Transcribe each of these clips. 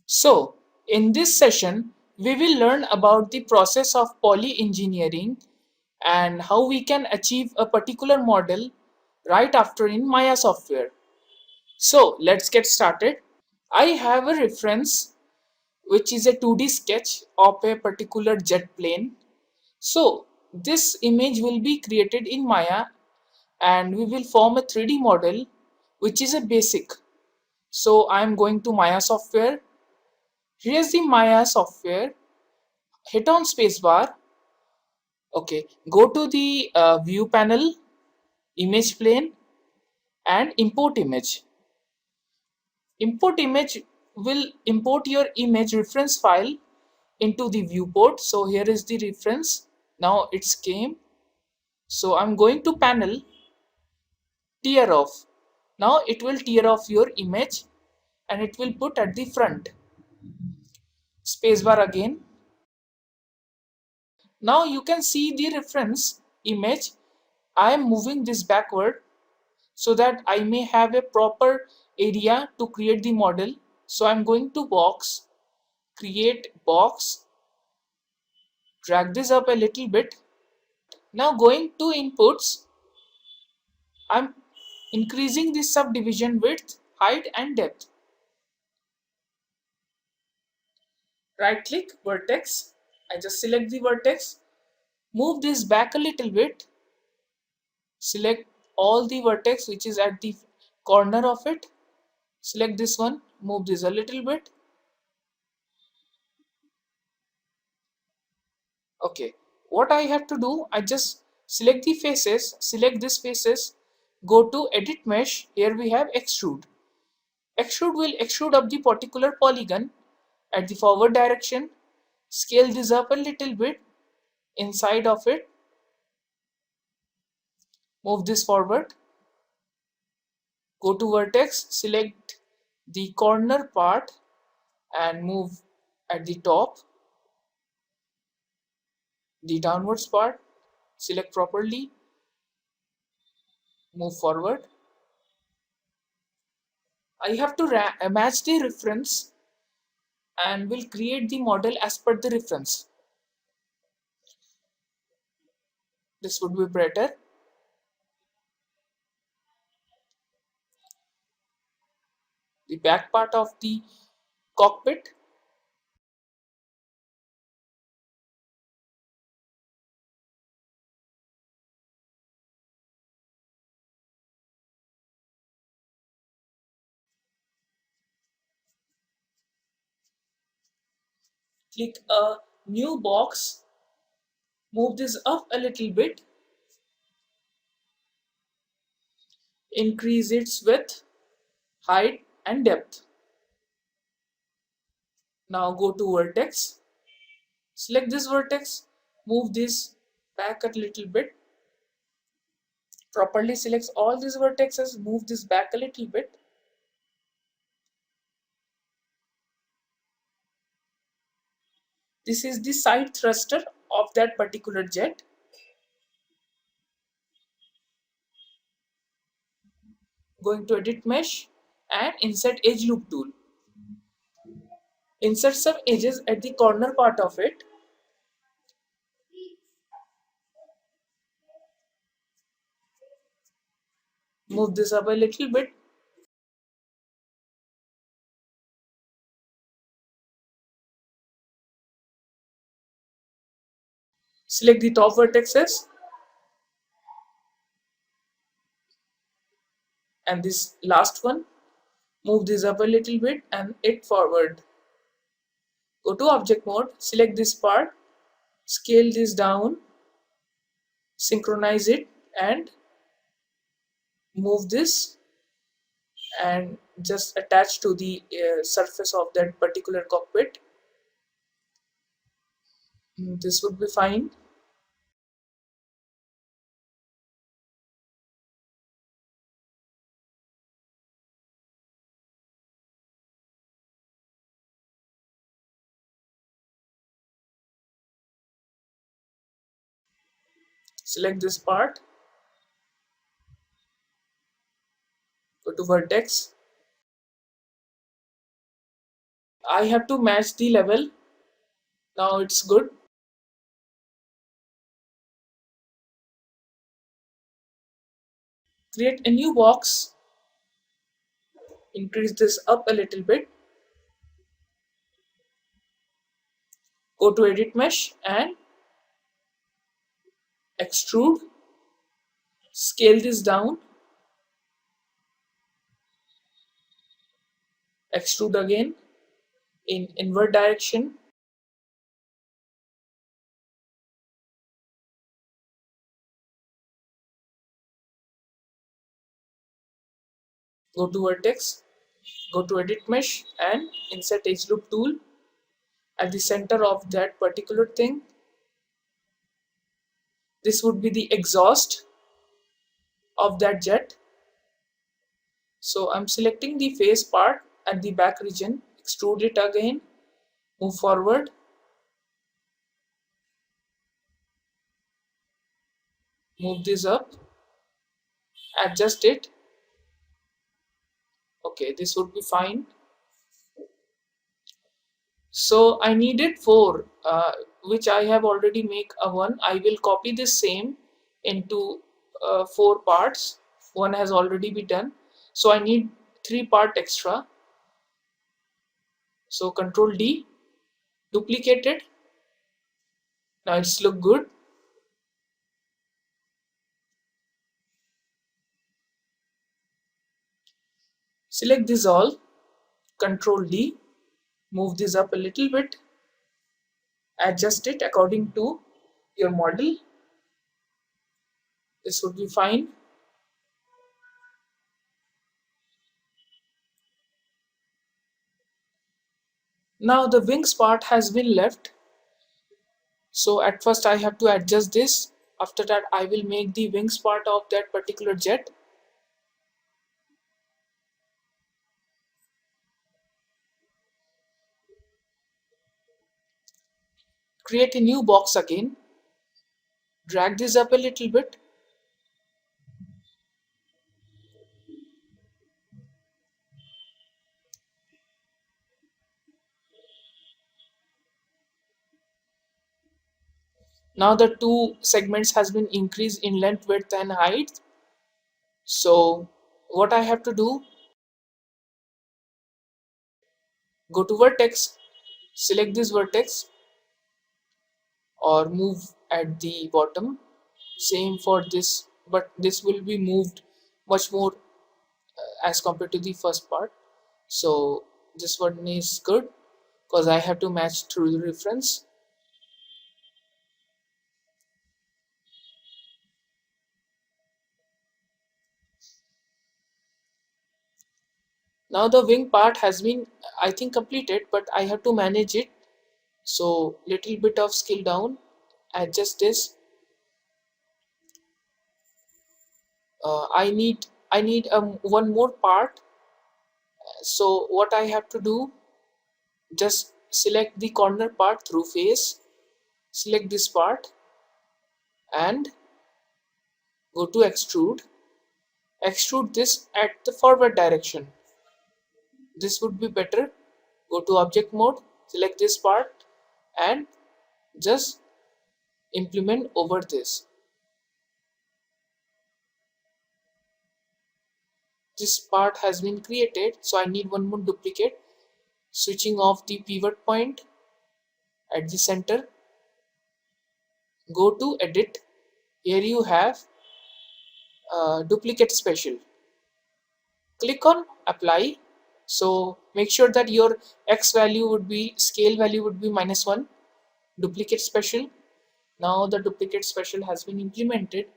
So, in this session, we will learn about the process of poly engineering and how we can achieve a particular model right after in Maya software. So, let's get started. I have a reference which is a 2D sketch of a particular jet plane. So, this image will be created in Maya and we will form a 3D model which is a basic. So, I am going to Maya software. Here's the Maya software. Hit on spacebar. Okay, go to the view panel, image plane, and import image. Import image will import your image reference file into the viewport. So here is the reference. Now it's came. So I'm going to panel, tear off. Now it will tear off your image and it will put at the front. Spacebar again. Now you can see the reference image. I am moving this backward so that I may have a proper area to create the model. So I'm going to box, create box, drag this up a little bit. Now going to inputs, I'm increasing the subdivision width, height and depth. Right click vertex, I just select the vertex, move this back a little bit, select all the vertex which is at the corner of it, select this one, move this a little bit. Okay, what I have to do, I just select the faces, select this faces, go to edit mesh. Here we have extrude. Extrude will extrude up the particular polygon at the forward direction. Scale this up a little bit inside of it. Move this forward. Go to vertex, select the corner part and move at the top. The downwards part, select properly, move forward. I have to match the reference and will create the model as per the reference. This would be better. The back part of the cockpit. Click a new box. Move this up a little bit. Increase its width, height and depth. Now go to vertex. Select this vertex. Move this back a little bit. Properly select all these vertexes. Move this back a little bit. This is the side thruster of that particular jet. Going to edit mesh and insert edge loop tool. Insert some edges at the corner part of it. Move this up a little bit. Select the top vertexes and this last one. Move this up a little bit and it forward. Go to object mode, select this part, scale this down, synchronize it and move this and just attach to the surface of that particular cockpit. This would be fine. Select this part, go to vertex, I have to match the level. Now it's good. Create a new box. Increase this up a little bit. Go to edit mesh and extrude. Scale this down. Extrude again in inward direction. Go to vertex. Go to edit mesh and insert edge loop tool at the center of that particular thing. This would be the exhaust of that jet. So I'm selecting the face part at the back region, extrude it again, move forward, move this up, adjust it. Okay, this would be fine. So I needed four, which I have already make a one. I will copy this same into four parts. One has already been done. So I need three part extra. So Control D, duplicate it. Now it's look good. Select this all, Control D, move this up a little bit, adjust it according to your model. This would be fine. Now the wings part has been left. So at first I have to adjust this. After that I will make the wings part of that particular jet. Create a new box again. Drag this up a little bit. Now the two segments has been increased in length, width and height. So what I have to do, go to vertex, select this vertex or move at the bottom. Same for this, but this will be moved much more as compared to the first part. So this one is good because I have to match through the reference. Now the wing part has been, I think, completed, but I have to manage it. So little bit of scale down, adjust this. I need one more part. So what I have to do, just select the corner part through face, select this part and go to extrude. Extrude this at the forward direction. This would be better. Go to object mode, select this part and just implement over this. This part has been created, so I need one more duplicate. Switching off the pivot point at the center. Go to edit. Here you have duplicate special. Click on apply. So make sure that your x value would be, scale value would be -1. Duplicate special. Now the duplicate special has been implemented.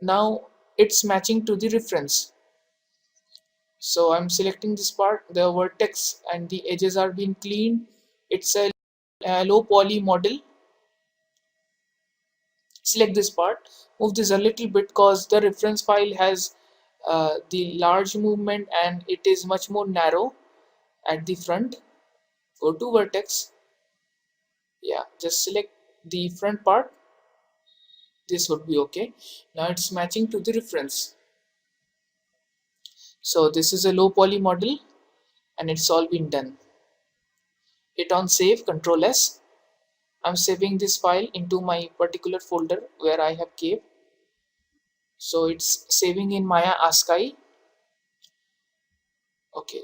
Now it's matching to the reference. So I'm selecting this part, the vertex and the edges are being cleaned. It's a low poly model. Select this part, move this a little bit because the reference file has the large movement and it is much more narrow at the front. Go to vertex. Yeah, just select the front part. This would be okay. Now it's matching to the reference. So this is a low poly model and it's all been done. Hit on save, Control S. I'm saving this file into my particular folder where I have kept. So it's saving in Maya ASCII. Okay,